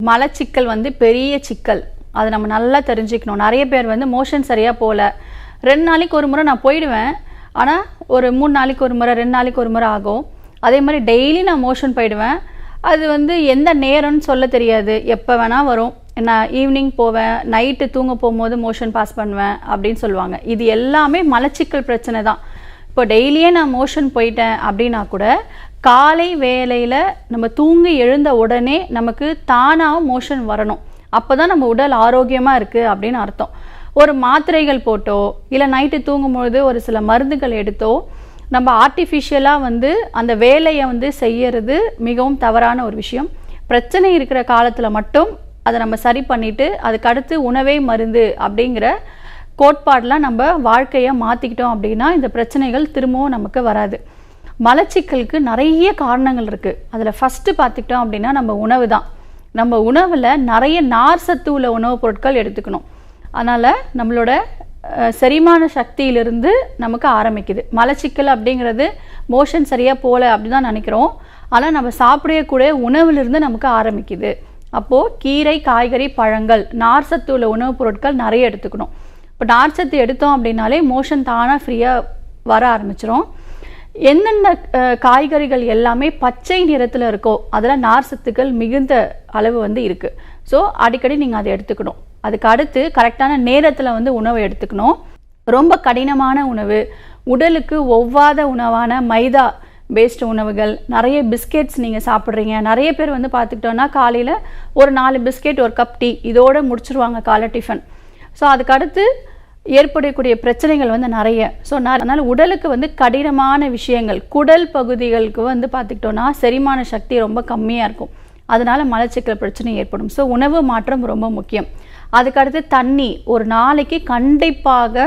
மலச்சிக்கல் வந்து பெரிய சிக்கல். அதை நம்ம நல்லா தெரிஞ்சுக்கணும். நிறைய பேர் வந்து மோஷன் சரியாக போகல, 2 நாளைக்கு ஒரு முறை நான் போயிடுவேன், ஆனால் ஒரு 3 நாளைக்கு ஒரு முறை 2 நாளைக்கு ஒரு முறை ஆகும். அதே மாதிரி டெய்லி நான் மோஷன் போயிடுவேன். அது வந்து எந்த நேரம்னு சொல்ல தெரியாது, எப்போ வேணால் வரும். நான் ஈவினிங் போவேன், நைட்டு தூங்க போகும்போது மோஷன் பாஸ் பண்ணுவேன் அப்படின்னு சொல்லுவாங்க. இது எல்லாமே மலச்சிக்கல் பிரச்சனை தான். இப்போ டெய்லியே நான் மோஷன் போயிட்டேன் அப்படின்னா கூட காலை வேளையில் நம்ம தூங்கி எழுந்த உடனே நமக்கு தானாக மோஷன் வரணும். அப்போ தான் நம்ம உடல் ஆரோக்கியமாக இருக்குது அப்படின்னு அர்த்தம். ஒரு மாத்திரைகள் போட்டோ இல்லை நைட்டு தூங்கும்பொழுது ஒரு சில மருந்துகள் எடுத்தோ நம்ம ஆர்டிஃபிஷியலாக வந்து அந்த வேலையை வந்து செய்யறது மிகவும் தவறான ஒரு விஷயம். பிரச்சனை இருக்கிற காலத்தில் மட்டும் அதை நம்ம சரி பண்ணிவிட்டு அதுக்கடுத்து உணவே மருந்து அப்படிங்கிற கோட்பாடெலாம் நம்ம வாழ்க்கையை மாற்றிக்கிட்டோம் அப்படின்னா இந்த பிரச்சனைகள் திரும்பவும் நமக்கு வராது. மலச்சிக்கலுக்கு நிறைய காரணங்கள் இருக்குது. அதில் ஃபஸ்ட்டு பார்த்துக்கிட்டோம் அப்படின்னா நம்ம உணவு தான். நம்ம உணவில் நிறைய நார் சத்து உள்ள உணவுப் பொருட்கள் எடுத்துக்கணும். அதனால் நம்மளோட செரிமான சக்தியிலிருந்து நமக்கு ஆரம்பிக்குது. மலச்சிக்கல் அப்படிங்கிறது மோஷன் சரியாக போகல அப்படி தான் நினைக்கிறோம், ஆனால் நம்ம சாப்பிடக்கூடிய உணவுலேருந்து நமக்கு ஆரம்பிக்குது. அப்போது கீரை, காய்கறி, பழங்கள், நார் சத்து உள்ள உணவுப் பொருட்கள் நிறைய எடுத்துக்கணும். இப்போ நார் சத்து எடுத்தோம் அப்படின்னாலே மோஷன் தானாக ஃப்ரீயாக வர ஆரம்பிச்சிடும். எந்தெந்த காய்கறிகள் எல்லாமே பச்சை நிறத்தில் இருக்கோ அதில் நார் சத்துக்கள் மிகுந்த அளவு வந்து இருக்குது. ஸோ அடிக்கடி நீங்கள் அதை எடுத்துக்கணும். அதுக்கு அடுத்து கரெக்டான நேரத்தில் வந்து உணவை எடுத்துக்கணும். ரொம்ப கடினமான உணவு, உடலுக்கு ஒவ்வாத உணவான மைதா பேஸ்டு உணவுகள், நிறைய பிஸ்கெட்ஸ் நீங்கள் சாப்பிட்றீங்க. நிறைய பேர் வந்து பார்த்துக்கிட்டோன்னா காலையில் ஒரு 4 பிஸ்கெட், ஒரு கப் டீ இதோடு முடிச்சுருவாங்க காலை டிஃபன். ஸோ அதுக்கு அடுத்து ஏற்படக்கூடிய பிரச்சனைகள் வந்து நிறைய. ஸோ அதனால் உடலுக்கு வந்து கடினமான விஷயங்கள், குடல் பகுதிகளுக்கு வந்து பார்த்துக்கிட்டோன்னா செரிமான சக்தி ரொம்ப கம்மியாக இருக்கும். அதனால் மலச்சிக்கல் பிரச்சனை ஏற்படும். ஸோ உணவு மாற்றம் ரொம்ப முக்கியம். அதுக்கடுத்து தண்ணி, ஒரு நாளைக்கு கண்டிப்பாக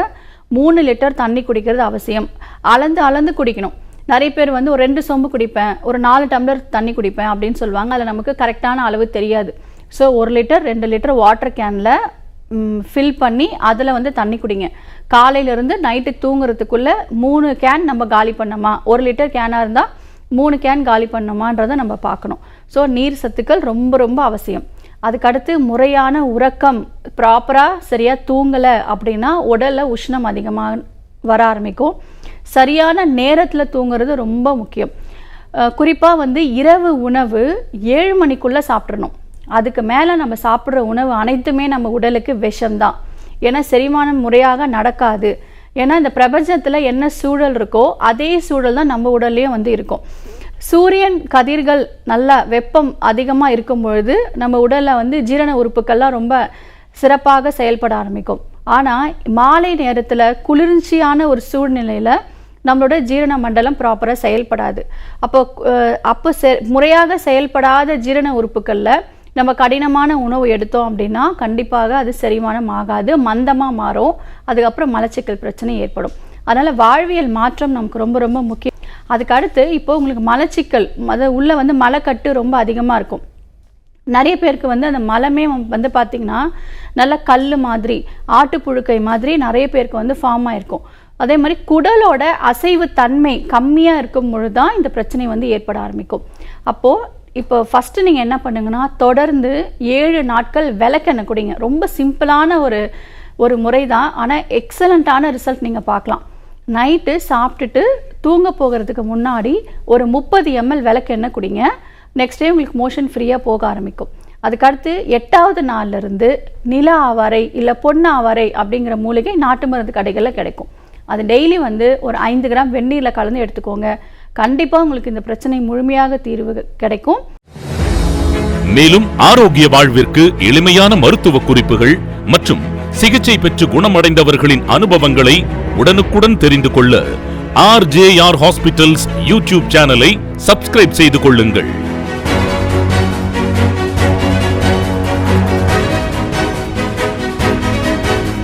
3 லிட்டர் தண்ணி குடிக்கிறது அவசியம். அளந்து குடிக்கணும். நிறைய பேர் வந்து ஒரு 2 சொம்பு குடிப்பேன், ஒரு 4 டம்ளர் தண்ணி குடிப்பேன் அப்படின்னு சொல்லுவாங்க. அதில் நமக்கு கரெக்டான அளவு தெரியாது. ஸோ 1 லிட்டர் 2 லிட்டர் வாட்டர் கேனில் ஃபில் பண்ணி அதில் வந்து தண்ணி குடிங்க. காலையிலேருந்து நைட்டு தூங்குறதுக்குள்ளே 3 கேன் நம்ம காலி பண்ணோமா, 1 லிட்டர் கேனாக இருந்தால் 3 கேன் காலி பண்ணோமான்றதை நம்ம பார்க்கணும். ஸோ நீர் சத்துக்கள் ரொம்ப ரொம்ப அவசியம். அதுக்கடுத்து முறையான உறக்கம், ப்ராப்பராக சரியாக தூங்கலை அப்படின்னா உடலில் உஷ்ணம் அதிகமாக வர ஆரம்பிக்கும். சரியான நேரத்தில் தூங்குறது ரொம்ப முக்கியம். குறிப்பாக வந்து இரவு உணவு 7 மணிக்குள்ளே சாப்பிட்றணும். அதுக்கு மேலே நம்ம சாப்பிட்ற உணவு அனைத்துமே நம்ம உடலுக்கு விஷம்தான். ஏன்னா செரிமானம் முறையாக நடக்காது. ஏன்னா இந்த பிரபஞ்சத்தில் என்ன சூழல் இருக்கோ அதே சூழல் தான் நம்ம உடல்லையும் வந்து இருக்கும். சூரியன் கதிர்கள் நல்லா வெப்பம் அதிகமாக இருக்கும் பொழுது நம்ம உடலில் வந்து ஜீரண உறுப்புக்கள்லாம் ரொம்ப சிறப்பாக செயல்பட ஆரம்பிக்கும். ஆனால் மாலை நேரத்தில் குளிர்ச்சியான ஒரு சூழ்நிலையில் நம்மளோட ஜீரண மண்டலம் ப்ராப்பராக செயல்படாது. அப்போ முறையாக செயல்படாத ஜீரண உறுப்புகளில் நம்ம கடினமான உணவு எடுத்தோம் அப்படின்னா கண்டிப்பாக அது செரிமானம் ஆகாது, மந்தமாக மாறும். அதுக்கப்புறம் மலச்சிக்கல் பிரச்சனை ஏற்படும். அதனால் வாழ்வியல் மாற்றம் நமக்கு ரொம்ப ரொம்ப முக்கியம். அதுக்கு அடுத்து இப்போ உங்களுக்கு மலச்சிக்கல் உள்ளே வந்து மலைக்கட்டு ரொம்ப அதிகமாக இருக்கும். நிறைய பேருக்கு வந்து அந்த மலமே வந்து பார்த்திங்கன்னா நல்ல கல் மாதிரி, ஆட்டுப்புழுக்கை மாதிரி நிறைய பேருக்கு வந்து ஃபார்ம் ஆகிருக்கும். அதே மாதிரி குடலோட அசைவு தன்மை கம்மியாக இருக்கும் பொழுது தான் இந்த பிரச்சனை வந்து ஏற்பட ஆரம்பிக்கும். அப்போது இப்போ ஃபஸ்ட்டு நீங்கள் என்ன பண்ணுங்கன்னா தொடர்ந்து 7 நாட்கள் விளக்கெண்ணெய் குடிங்க. ரொம்ப சிம்பிளான ஒரு முறை தான், ஆனால் எக்ஸலண்ட்டான ரிசல்ட் நீங்கள் பார்க்கலாம். நைட்டு சாப்பிட்டுட்டு தூங்க போகிறதுக்கு முன்னாடி ஒரு 30 ml விளக்கெண்ணெய் குடிங்க. நெக்ஸ்ட் டே உங்களுக்கு மோஷன் ஃப்ரீயாக போக ஆரம்பிக்கும். அதுக்கடுத்து 8வது நாள்லேருந்து நில ஆவாரை இல்லை பொன் ஆவாரை அப்படிங்கிற மூலிகை நாட்டு மருந்து கடைகளில் கிடைக்கும். அது டெய்லி வந்து ஒரு 5 கிராம் வெந்நீரில் கலந்து எடுத்துக்கோங்க. கண்டிப்பாக உங்களுக்கு இந்த பிரச்சனை முழுமையாக தீர்வு கிடைக்கும். மேலும் ஆரோக்கிய வாழ்விற்கு எளிமையான மருத்துவ குறிப்புகள் மற்றும் சிகிச்சை பெற்று குணமடைந்தவர்களின் அனுபவங்களை உடனுக்குடன் தெரிந்து கொள்ள RJR ஹாஸ்பிட்டல்ஸ் யூடியூப் சேனலை சப்ஸ்கிரைப் செய்து கொள்ளுங்கள்.